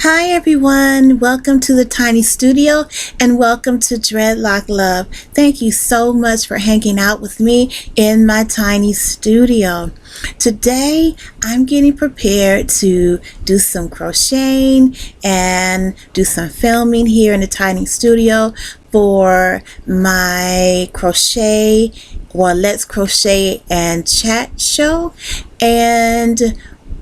Hi everyone, welcome to the Tiny Studio and welcome to Dreadlock Love. Thank you so much for hanging out with me in my tiny studio. Today I'm getting prepared to do some crocheting and do some filming here in the tiny studio for my Let's Crochet and Chat show. And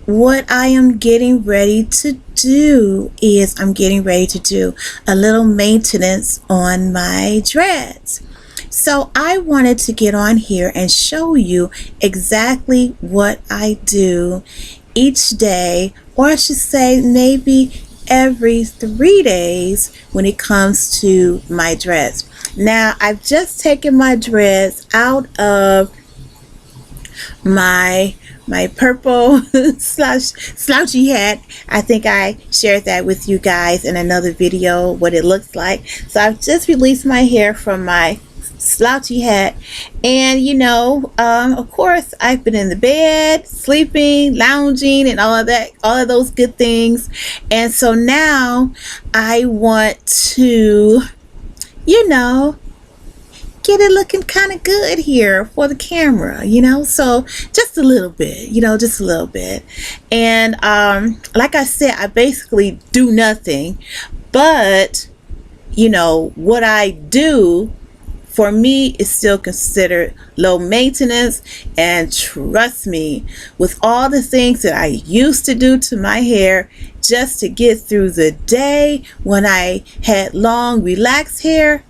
what I am getting ready to do is I'm getting ready to do a little maintenance on my dreads. So I wanted to get on here and show you exactly what I do each day, or I should say maybe every 3 days when it comes to my dreads. Now I've just taken my dreads out of my purple slouchy hat. I think I shared that with you guys in another video what it looks like. So I've just released my hair from my slouchy hat, and of course I've been in the bed sleeping, lounging, and all of those good things. And so now I want to get it looking kind of good here for the camera, so just a little bit, just a little bit. And like I said, I basically do nothing, but what I do for me is still considered low maintenance. And trust me, with all the things that I used to do to my hair just to get through the day when I had long relaxed hair,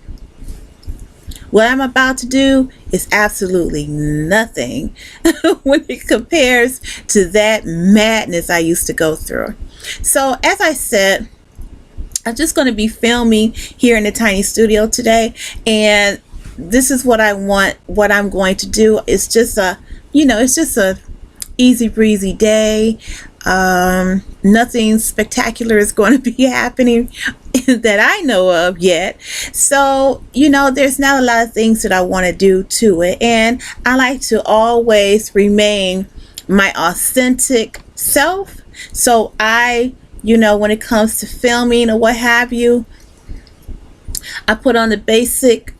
what I'm about to do is absolutely nothing when it compares to that madness I used to go through. So as I said, I'm just going to be filming here in the tiny studio today, and this is what I'm going to do. It's just a easy breezy day. Nothing spectacular is going to be happening that I know of yet. So there's not a lot of things that I want to do to it, and I like to always remain my authentic self. So when it comes to filming or what have you, I put on my basic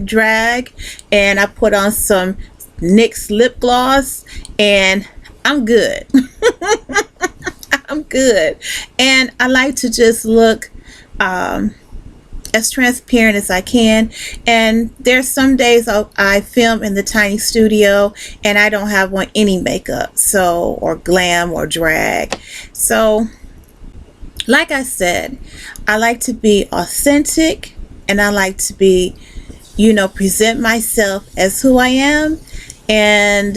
drag, and I put on some NYX lip gloss, and I'm good. I'm good. And I like to just look as transparent as I can. And there's some days I film in the tiny studio and I don't have on any makeup, or glam or drag. So like I said, I like to be authentic, and I like to be present myself as who I am. And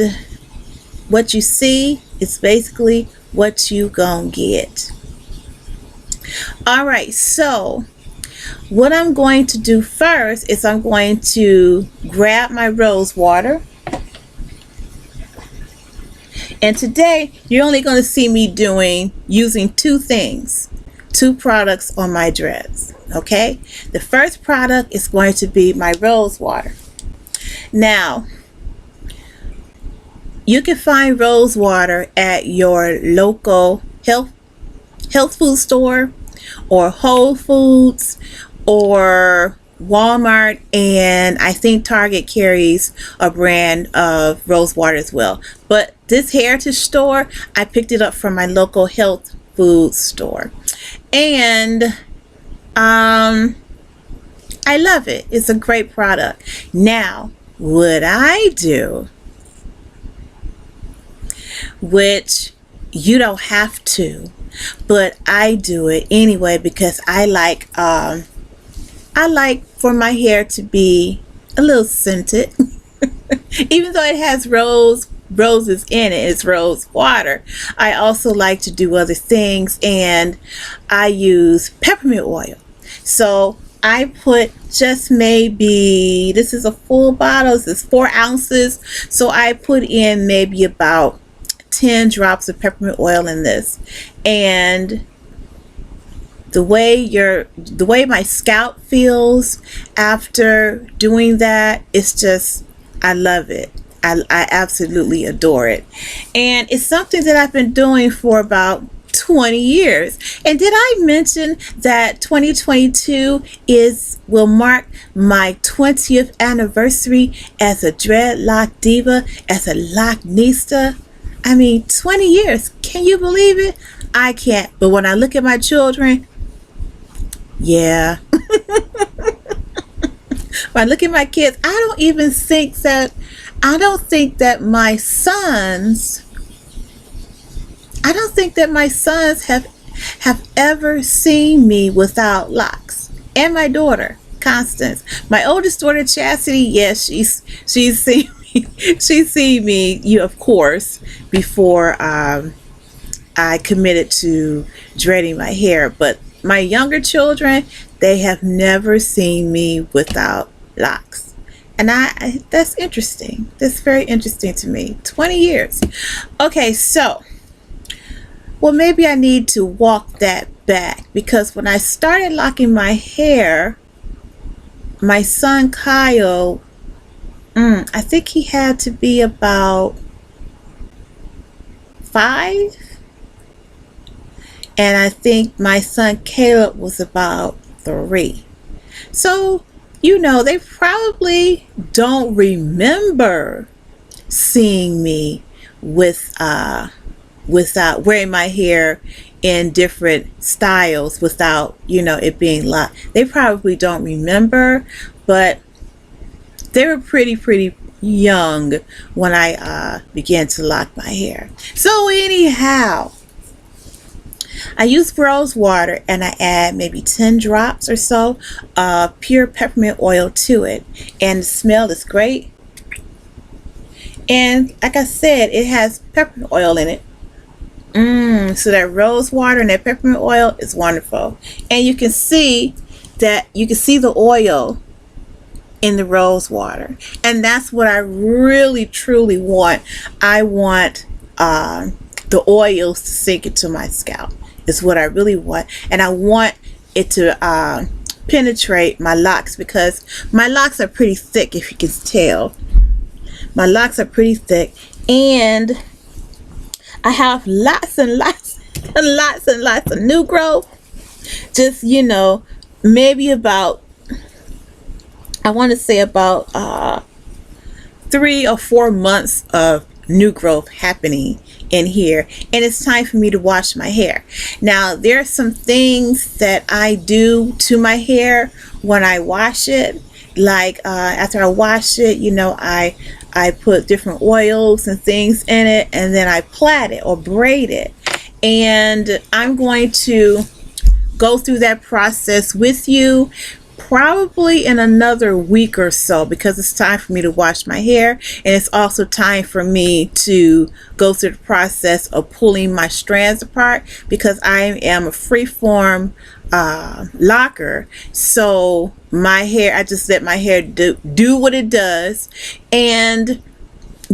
what you see is basically what you gonna get. All right, so what I'm going to do first is I'm going to grab my rose water, and today you're only going to see me using two products on my dreads. Okay, the first product is going to be my rose water. Now you can find rose water at your local health food store, or Whole Foods, or Walmart, and I think Target carries a brand of rose water as well. But this heritage store, I picked it up from my local health food store, and I love it. It's a great product. Now, what I do, which you don't have to, but I do it anyway because I like for my hair to be a little scented. Even though it has roses in it, it's rose water, I also like to do other things, and I use peppermint oil. So I put just maybe, this is a full bottle, this is 4 ounces, so I put in maybe about 10 drops of peppermint oil in this. And the way my scalp feels after doing that, it's just, I love it. I absolutely adore it. And it's something that I've been doing for about 20 years. And did I mention that 2022 will mark my 20th anniversary as a dreadlock diva, as a locknista? I mean, 20 years. Can you believe it? I can't. But when I look at my children, yeah. When I look at my kids, I don't think that my sons have ever seen me without locks. And my daughter, Constance. My oldest daughter, Chastity, yes, she's seen me. She's seen me, of course, before I committed to dreading my hair. But my younger children, they have never seen me without locks. And that's interesting. That's very interesting to me. 20 years. Okay, so, well, maybe I need to walk that back, because when I started locking my hair, my son Kyle, I think he had to be about 5. And I think my son Caleb was about 3. So, they probably don't remember seeing me without wearing my hair in different styles without, it being locked. They probably don't remember, but they were pretty young when I began to lock my hair. So anyhow, I use rose water and I add maybe 10 drops or so of pure peppermint oil to it. And the smell is great. And like I said, it has peppermint oil in it. So that rose water and that peppermint oil is wonderful. And you can see the oil in the rose water. And that's what I really truly want. I want the oils to sink into my scalp. Is what I really want. And I want it to penetrate my locks, because my locks are pretty thick, if you can tell. My locks are pretty thick, and I have lots and lots and lots and lots of new growth. Just, maybe about, I want to say about 3 or 4 months of new growth happening in here, and it's time for me to wash my hair. Now, there are some things that I do to my hair when I wash it. Like after I wash it, I put different oils and things in it, and then I plait it or braid it. And I'm going to go through that process with you probably in another week or so, because it's time for me to wash my hair, and it's also time for me to go through the process of pulling my strands apart, because I am a freeform locker. So my hair, I just let my hair do what it does. And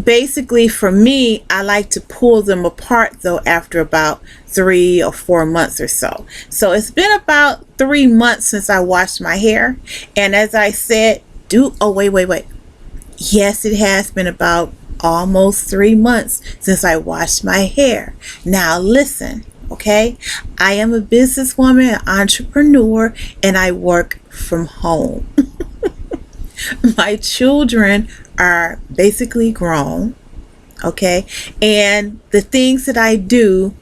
basically for me, I like to pull them apart though after about 3 or 4 months or so. So it's been about 3 months since I washed my hair. And as I said, wait. Yes, it has been about almost 3 months since I washed my hair. Now listen, okay? I am a businesswoman, an entrepreneur, and I work from home. My children are basically grown, okay? And the things that I do,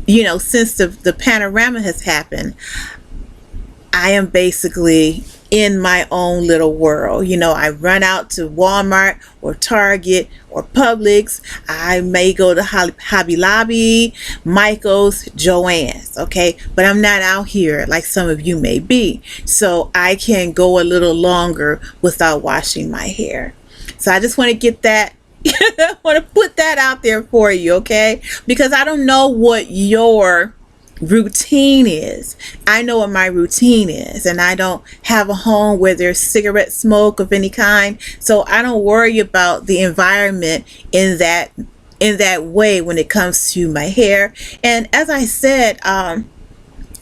since the panorama has happened, I am basically in my own little world. I run out to Walmart or Target or Publix. I may go to Hobby Lobby, Michael's, Joann's, okay? But I'm not out here like some of you may be. So I can go a little longer without washing my hair. So I just want to get that. I want to put that out there for you, okay? Because I don't know what your routine is. I know what my routine is, and I don't have a home where there's cigarette smoke of any kind, so I don't worry about the environment in that way when it comes to my hair. And as I said,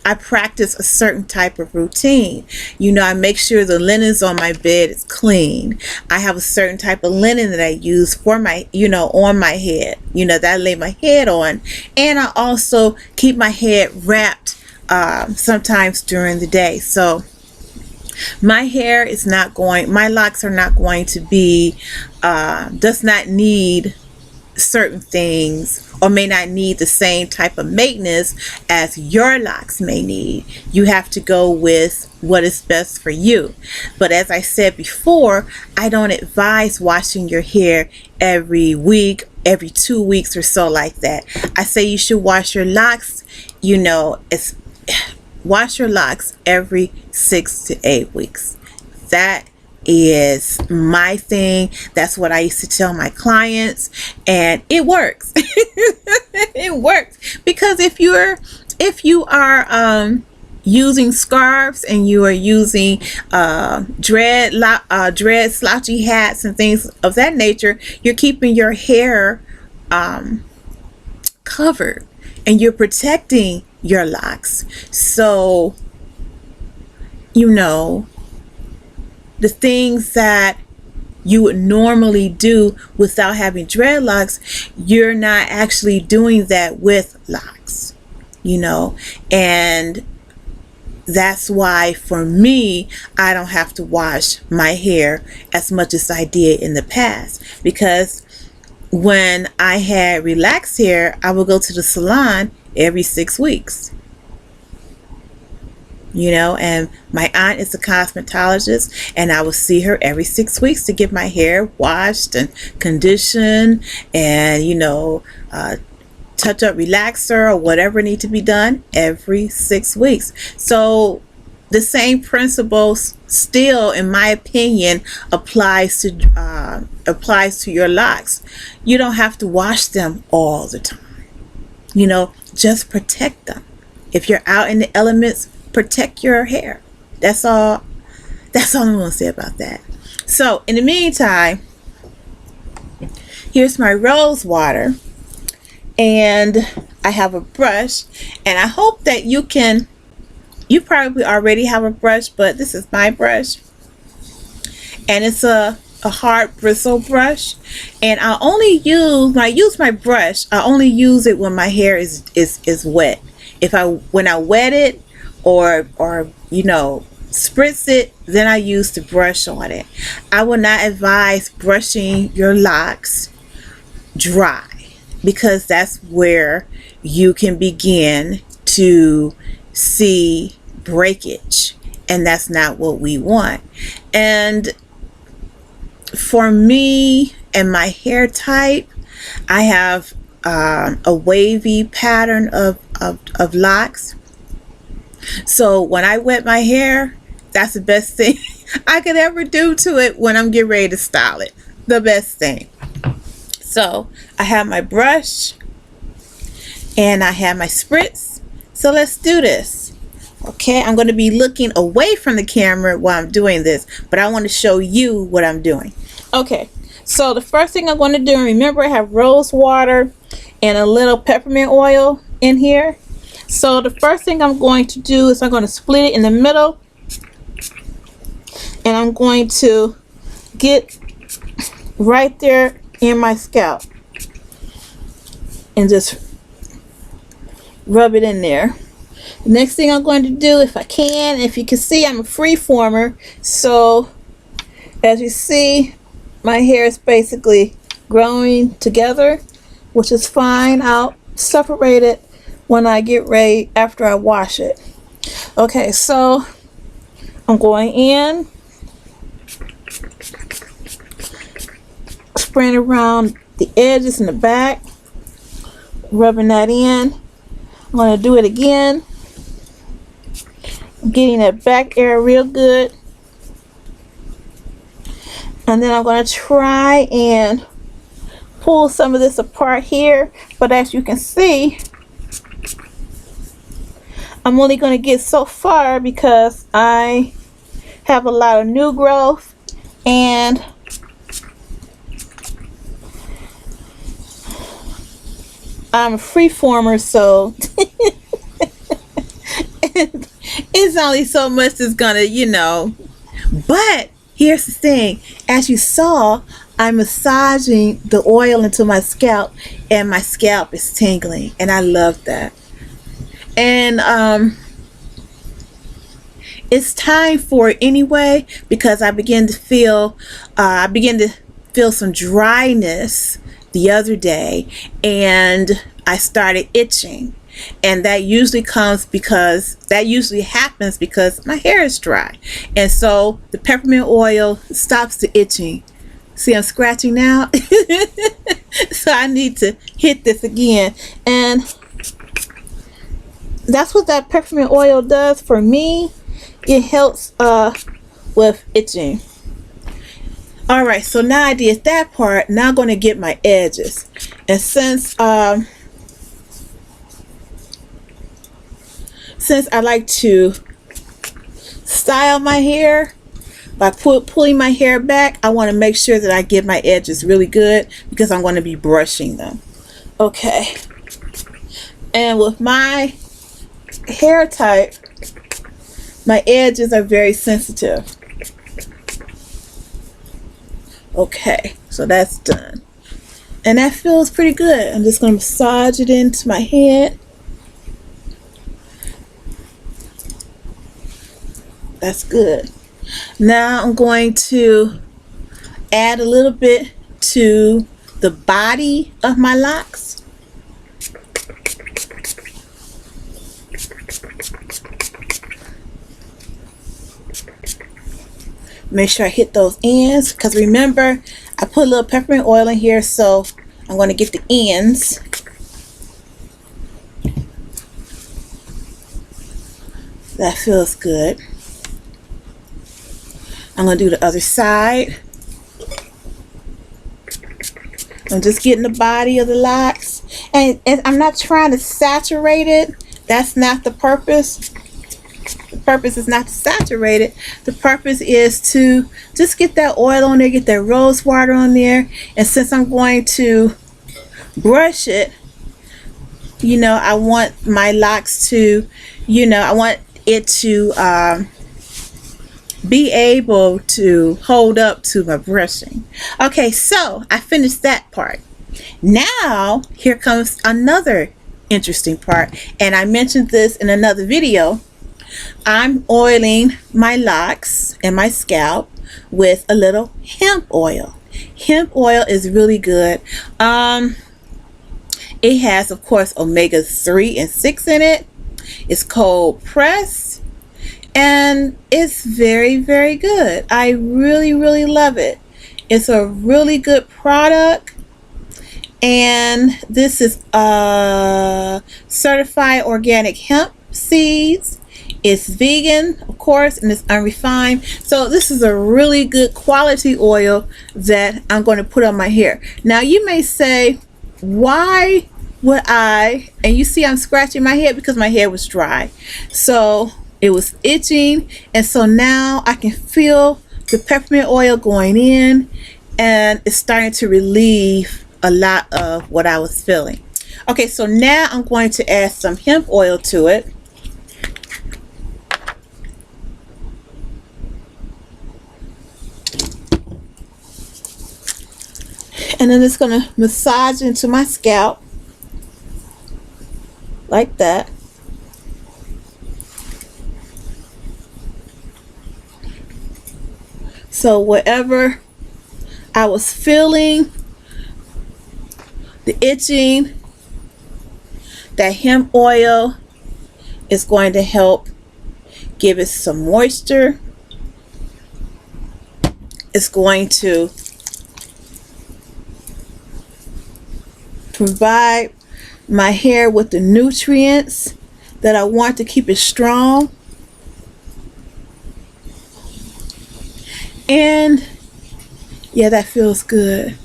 I practice a certain type of routine. You know, I make sure the linens on my bed is clean. I have a certain type of linen that I use for my, you know, on my head, you know, that I lay my head on. And I also keep my head wrapped sometimes during the day. So my hair is not going, my locks are not going to be, does not need certain things, or may not need the same type of maintenance as your locks may need. You have to go with what is best for you. But as I said before, I don't advise washing your hair every week, every 2 weeks or so like that. I say you should wash your locks, you know, wash your locks every 6 to 8 weeks. That is my thing. That's what I used to tell my clients, and it works. It works, because if you are using scarves and you are using dread slouchy hats and things of that nature, you're keeping your hair covered and you're protecting your locks. So, you know, the things that you would normally do without having dreadlocks, you're not actually doing that with locks, you know. And that's why for me, I don't have to wash my hair as much as I did in the past, because when I had relaxed hair, I would go to the salon every 6 weeks. You know, and my aunt is a cosmetologist, and I would see her every 6 weeks to get my hair washed and conditioned, and, you know, touch up relaxer or whatever need to be done every 6 weeks. So the same principles still, in my opinion, applies to your locks. You don't have to wash them all the time. You know, just protect them. If you're out in the elements, protect your hair. That's all I'm going to say about that. So in the meantime, here's my rose water, and I have a brush, and I hope that you probably already have a brush, but this is my brush, and it's a hard bristle brush, and when I use my brush, I only use it when my hair is wet. When I wet it, or you know, spritz it, then I use the brush on it. I will not advise brushing your locks dry, because that's where you can begin to see breakage, and that's not what we want. And for me and my hair type, I have a wavy pattern of locks. So when I wet my hair, that's the best thing I could ever do to it when I'm getting ready to style it. The best thing. So I have my brush and I have my spritz. So let's do this. Okay, I'm going to be looking away from the camera while I'm doing this, but I want to show you what I'm doing. Okay, so the first thing I'm going to do, remember I have rose water and a little peppermint oil in here. So the first thing I'm going to do is I'm going to split it in the middle, and I'm going to get right there in my scalp and just rub it in there. The next thing I'm going to do, if I can, if you can see, I'm a free former, so as you see, my hair is basically growing together, which is fine. I'll separate it when I get ready after I wash it. Okay, so I'm going in, spraying around the edges in the back, rubbing that in. I'm going to do it again, getting that back area real good, and then I'm going to try and pull some of this apart here, but as you can see, I'm only going to get so far because I have a lot of new growth, and I'm a free former, so And it's only so much that's gonna, but here's the thing. As you saw, I'm massaging the oil into my scalp, and my scalp is tingling, and I love that. And it's time for it anyway, because I begin to feel some dryness the other day, and I started itching. And that usually happens because my hair is dry. And so the peppermint oil stops the itching. See, I'm scratching now. So I need to hit this again. And that's what that peppermint oil does for me. It helps with itching. Alright, so now I did that part. Now I'm going to get my edges. And since I like to style my hair by pulling my hair back, I want to make sure that I get my edges really good, because I'm going to be brushing them. Okay. And with my hair type, my edges are very sensitive. Okay, so that's done. And that feels pretty good. I'm just going to massage it into my head. That's good. Now I'm going to add a little bit to the body of my locks. Make sure I hit those ends, because remember, I put a little peppermint oil in here, so I'm going to get the ends. That feels good. I'm going to do the other side. I'm just getting the body of the locks. And I'm not trying to saturate it. That's not the purpose. The purpose is not to saturate it. The purpose is to just get that oil on there, get that rose water on there. And since I'm going to brush it, I want my locks to, I want it to be able to hold up to my brushing. Okay, so I finished that part. Now here comes another interesting part, and I mentioned this in another video. I'm oiling my locks and my scalp with a little hemp oil. Hemp oil is really good. It has, of course, omega-3 and 6 in it. It's cold pressed, and it's very, very good. I really, really love it. It's a really good product, and this is certified organic hemp seeds. It's vegan, of course, and it's unrefined. So this is a really good quality oil that I'm going to put on my hair. Now you may say, why would I? And you see I'm scratching my head because my hair was dry. So it was itching, and so now I can feel the peppermint oil going in, and it's starting to relieve a lot of what I was feeling. Okay, so now I'm going to add some hemp oil to it. And then it's going to massage into my scalp like that. So whatever I was feeling, the itching, that hemp oil is going to help give it some moisture. It's going to provide my hair with the nutrients that I want to keep it strong. And yeah, that feels good.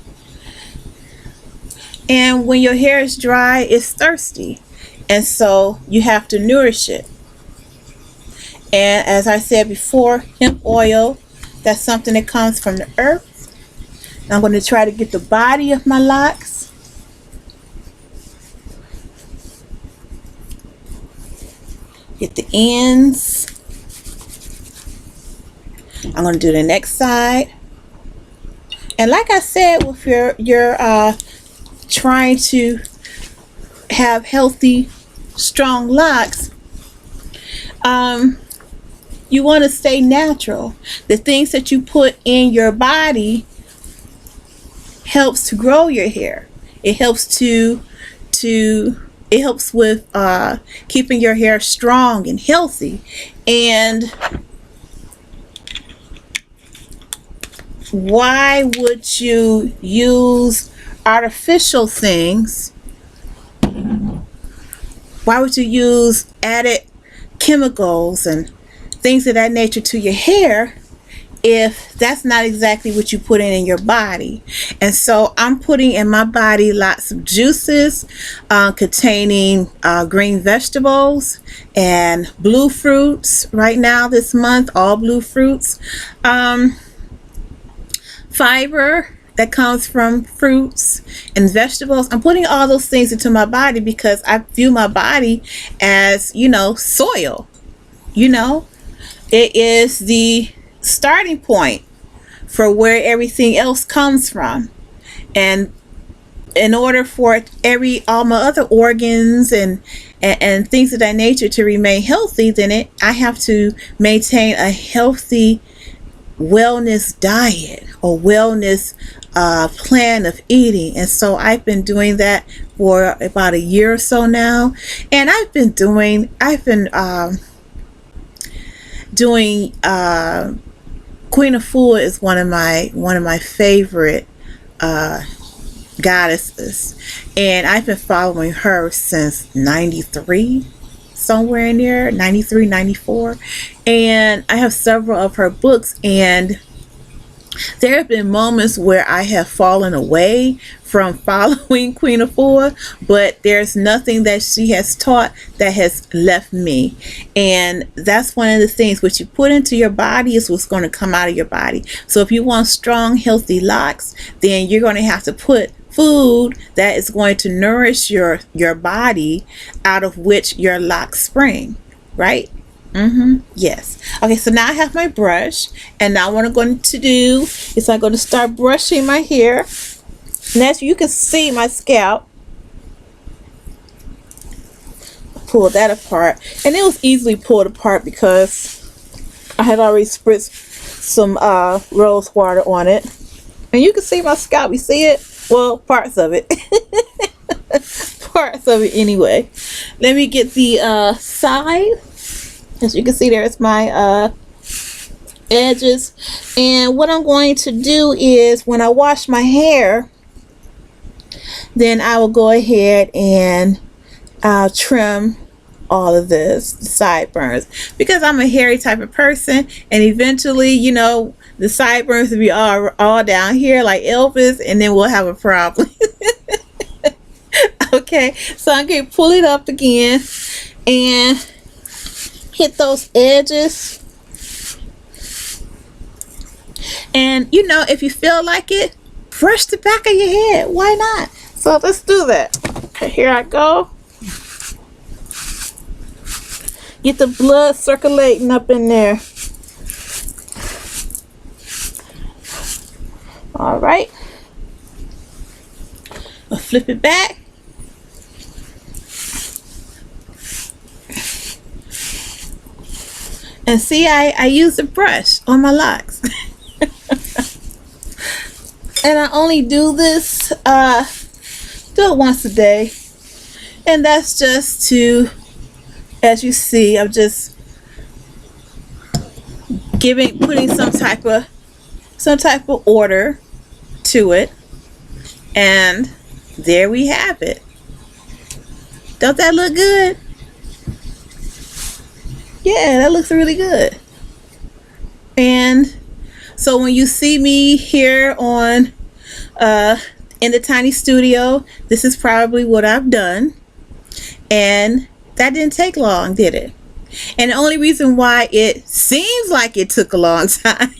And when your hair is dry, it's thirsty, and so you have to nourish it. And as I said before, hemp oil, that's something that comes from the earth. I'm going to try to get the body of my locks. Get the ends. I'm going to do the next side. And like I said, if you're trying to have healthy, strong locks, you want to stay natural. The things that you put in your body helps to grow your hair. It helps it helps with keeping your hair strong and healthy. And why would you use artificial things? Why would you use added chemicals and things of that nature to your hair if that's not exactly what you put in your body? And so I'm putting in my body lots of juices containing green vegetables and blue fruits. Right now this month, all blue fruits. Fiber that comes from fruits and vegetables. I'm putting all those things into my body because I view my body as, soil. It is the starting point for where everything else comes from. And in order for all my other organs and things of that nature to remain healthy, then I have to maintain a healthy wellness diet or wellness plan of eating. And so I've been doing that for about a year or so now. And I've been doing Queen Afua is one of my favorite goddesses, and I've been following her since 93, somewhere in there, 93, 94. And I have several of her books, and there have been moments where I have fallen away from following Queen Afua, but there's nothing that she has taught that has left me. And that's one of the things, what you put into your body is what's going to come out of your body. So if you want strong, healthy locks, then you're going to have to put food that is going to nourish your body, out of which your locks spring, right? Yes. Okay, so now I have my brush, and now what I'm going to do is I'm going to start brushing my hair. And as you can see, my scalp, pull that apart, and it was easily pulled apart because I had already spritzed some rose water on it. And you can see my scalp. You see it? Well, parts of it. Parts of it anyway. Let me get the side. As you can see, there's my edges. And what I'm going to do is, when I wash my hair, then I will go ahead and trim all of this, the sideburns, because I'm a hairy type of person, and eventually, the sideburns will be all down here like Elvis, and then we'll have a problem. Okay, so I'm going to pull it up again and hit those edges. And if you feel like it, brush the back of your head. Why not? So let's do that. Okay, here I go. Get the blood circulating up in there. All right. I'll flip it back. And see, I use a brush on my locks. And I only do this, do it once a day. And that's just to, as you see, I'm just putting some type of order to it. And there we have it. Don't that look good? Yeah, that looks really good. And so when you see me here on in the tiny studio, this is probably what I've done. And that didn't take long, did it? And the only reason why it seems like it took a long time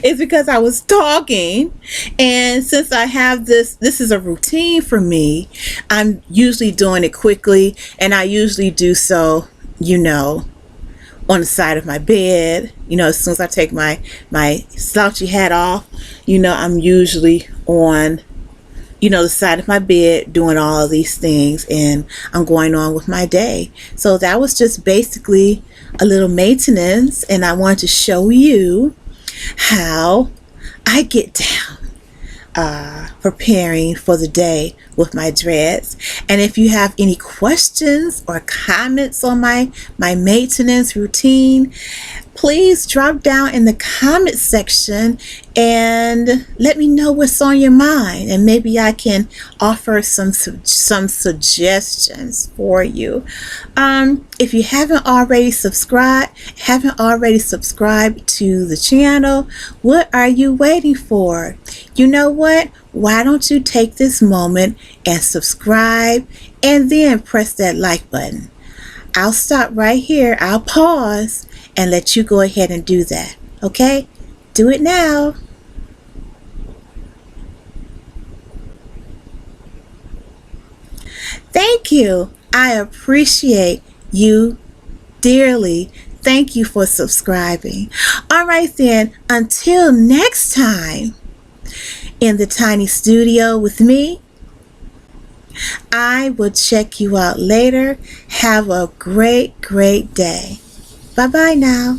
is because I was talking. And since I have this is a routine for me, I'm usually doing it quickly, and I usually do so you know, on the side of my bed. You know, as soon as I take my slouchy hat off, you know, I'm usually on, you know, the side of my bed doing all of these things, and I'm going on with my day. So that was just basically a little maintenance, and I wanted to show you how I get down preparing for the day with my dreads. And if you have any questions or comments on my maintenance routine, please drop down in the comment section and let me know what's on your mind, and maybe I can offer some suggestions for you. If you haven't already subscribed to the channel, what are you waiting for? You know what? Why don't you take this moment and subscribe, and then press that like button. I'll stop right here. I'll pause and let you go ahead and do that. Okay? Do it now. Thank you. I appreciate you dearly. Thank you for subscribing. All right then, until next time in the tiny studio with me, I will check you out later. Have a great day. Bye-bye now.